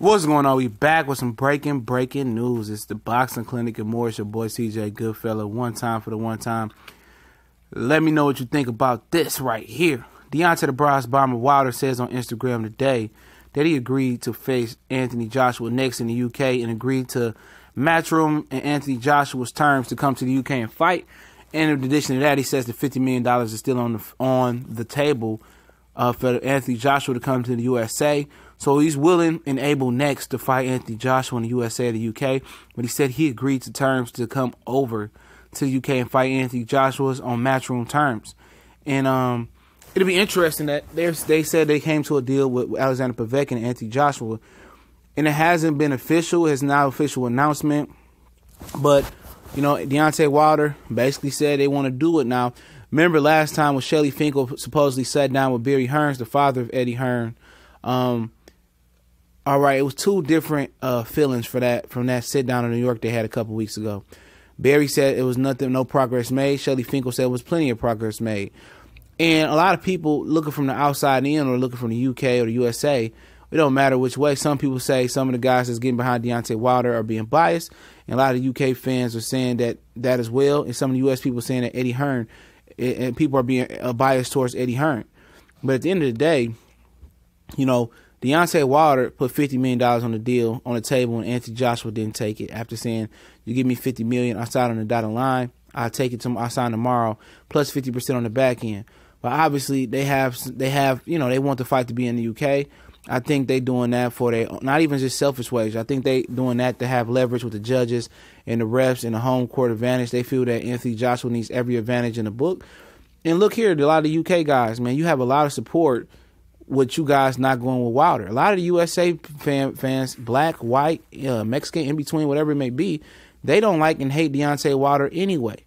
What's going on? We back with some breaking news. It's the Boxing Clinic and more. It's your boy CJ Goodfella. One time for the one time. Let me know what you think about this right here. Deontay the Bronze Bomber Wilder says on Instagram today that he agreed to face Anthony Joshua next in the UK and agreed to Matchroom and Anthony Joshua's terms to come to the UK and fight. And in addition to that, he says the $50 million is still on the table for Anthony Joshua to come to the USA. So he's willing and able next to fight Anthony Joshua in the USA or the UK. But he said he agreed to terms to come over to the UK and fight Anthony Joshua's on Matchroom terms. And it'll be interesting that they said they came to a deal with Alexander Povetkin and Anthony Joshua. And it hasn't been official. It's not an official announcement. But, you know, Deontay Wilder basically said they want to do it now. Remember last time when Shelly Finkel supposedly sat down with Barry Hearns, the father of Eddie Hearn. All right, it was two different feelings from that sit down in New York they had a couple weeks ago. Barry said it was no progress made. Shelly Finkel said it was plenty of progress made. And a lot of people looking from the outside in or looking from the UK or the USA, it don't matter which way. Some people say some of the guys that's getting behind Deontay Wilder are being biased. And a lot of UK fans are saying that as well. And some of the US people saying that Eddie Hearn, and people are being biased towards Eddie Hearn. But at the end of the day, you know, Deontay Wilder put $50 million on the deal on the table and Anthony Joshua didn't take it. After saying, you give me $50 million, I sign on the dotted line, I'll take it I sign tomorrow, plus 50% on the back end. But obviously they have, you know, they want the fight to be in the UK. I think they doing that for not even just selfish ways. I think they doing that to have leverage with the judges and the refs and the home court advantage. They feel that Anthony Joshua needs every advantage in the book. And look here, a lot of the UK guys, man, you have a lot of support with you guys not going with Wilder. A lot of the USA fans, black, white, Mexican, in between, whatever it may be, they don't like and hate Deontay Wilder anyway.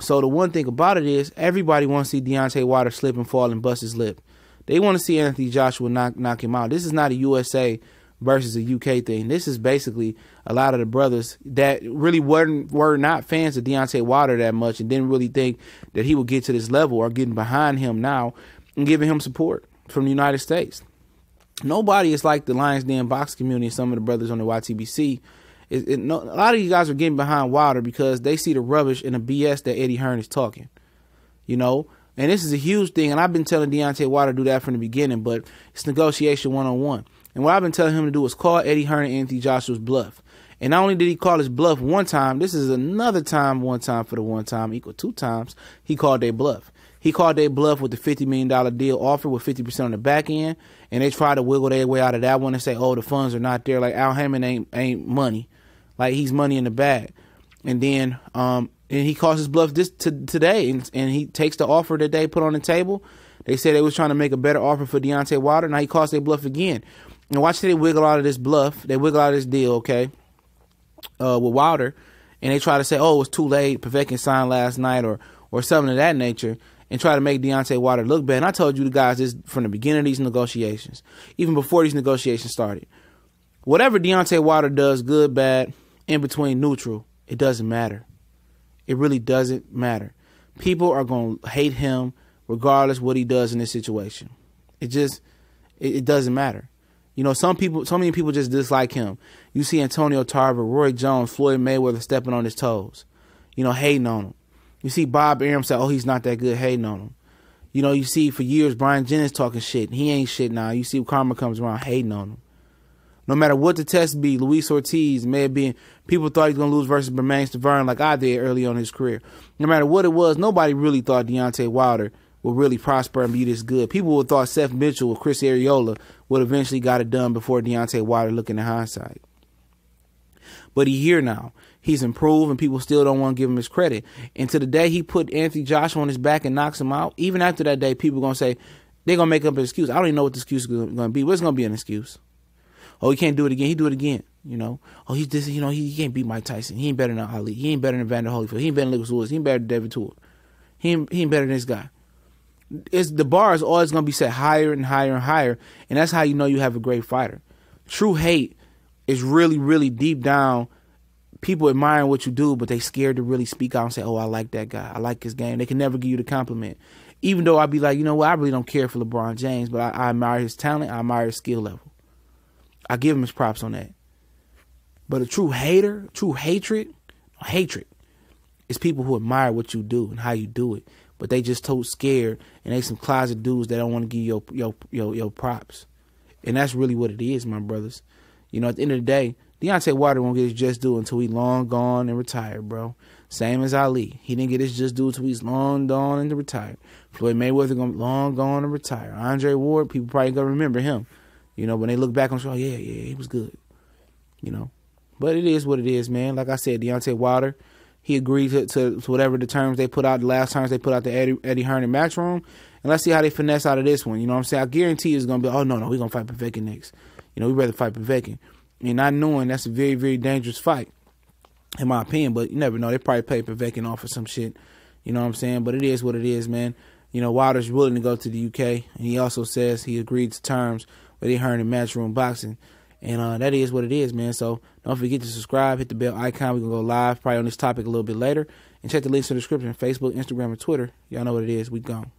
So the one thing about it is everybody wants to see Deontay Wilder slip and fall and bust his lip. They want to see Anthony Joshua knock him out. This is not a USA versus a UK thing. This is basically a lot of the brothers that really were not fans of Deontay Wilder that much and didn't really think that he would get to this level or getting behind him now and giving him support from the United States. Nobody is like the Lions Den box community and some of the brothers on the YTBC. A lot of you guys are getting behind Wilder because they see the rubbish and the BS that Eddie Hearn is talking. You know? And this is a huge thing, and I've been telling Deontay Wilder to do that from the beginning, but it's negotiation one-on-one. And what I've been telling him to do is call Eddie Hearn and Anthony Joshua's bluff. And not only did he call his bluff one time, this is another time, one time for the one time, equal two times, he called their bluff. He called their bluff with the $50 million deal offer with 50% on the back end, and they tried to wiggle their way out of that one and say, oh, the funds are not there. Like, Al Hammond ain't money. Like, he's money in the bag. And then and he calls his bluff today, and he takes the offer that they put on the table. They said they was trying to make a better offer for Deontay Wilder. Now he calls their bluff again. And watch they wiggle out of this bluff. They wiggle out of this deal, okay, with Wilder. And they try to say, oh, it was too late. Povetkin signed last night or something of that nature. And try to make Deontay Wilder look bad. And I told you the guys this from the beginning of these negotiations, even before these negotiations started. Whatever Deontay Wilder does, good, bad, in between, neutral, it doesn't matter. It really doesn't matter. People are going to hate him regardless what he does in this situation. It doesn't matter. You know, so many people just dislike him. You see Antonio Tarver, Roy Jones, Floyd Mayweather stepping on his toes, you know, hating on him. You see Bob Arum say, oh, he's not that good, hating on him. You know, you see for years Brian Jennings talking shit. He ain't shit now. You see Karma comes around hating on him. No matter what the test be, Luis Ortiz may have been, people thought he was going to lose versus Bermain Stavern like I did early on in his career. No matter what it was, nobody really thought Deontay Wilder would really prosper and be this good. People would have thought Seth Mitchell or Chris Arreola would eventually got it done before Deontay Wilder looking in hindsight. But he's here now. He's improved, and people still don't want to give him his credit. And to the day he put Anthony Joshua on his back and knocks him out, even after that day, people are going to say, they're going to make up an excuse. I don't even know what the excuse is going to be. What's going to be an excuse? Oh, he can't do it again. He do it again, you know. Oh, he's this, you know, he can't beat Mike Tyson. He ain't better than Ali. He ain't better than Vander Holyfield. He ain't better than Lucas Lewis. He ain't better than David Tour. He ain't better than this guy. The bar is always going to be set higher and higher and higher, and that's how you know you have a great fighter. True hate is really, really deep down. People admiring what you do, but they scared to really speak out and say, oh, I like that guy. I like his game. They can never give you the compliment. Even though I'd be like, you know what, I really don't care for LeBron James, but I admire his talent. I admire his skill level. I give him his props on that. But a true hater, true hatred is people who admire what you do and how you do it. But they just too scared, and they some closet dudes that don't want to give you your props. And that's really what it is, my brothers. You know, at the end of the day, Deontay Wilder won't get his just due until he's long gone and retired, bro. Same as Ali. He didn't get his just due until he's long gone and retired. Floyd Mayweather gonna be long gone and retired. Andre Ward, people probably gonna remember him. You know, when they look back on show, yeah, he was good. You know. But it is what it is, man. Like I said, Deontay Wilder, he agreed to whatever the terms they put out, the last terms they put out the Eddie Hearn and Matchroom. And let's see how they finesse out of this one. You know what I'm saying? I guarantee it's going to be, oh, no, we're going to fight Povetkin next. You know, we'd rather fight Povetkin. And not knowing that's a very, very dangerous fight, in my opinion. But you never know. They probably pay Povetkin off for some shit. You know what I'm saying? But it is what it is, man. You know, Wilder's willing to go to the UK. And he also says he agreed to terms with Eddie Hearn and Matchroom Boxing. And that is what it is, man. So don't forget to subscribe, hit the bell icon. We're going to go live probably on this topic a little bit later. And check the links in the description, Facebook, Instagram, and Twitter. Y'all know what it is. We gone.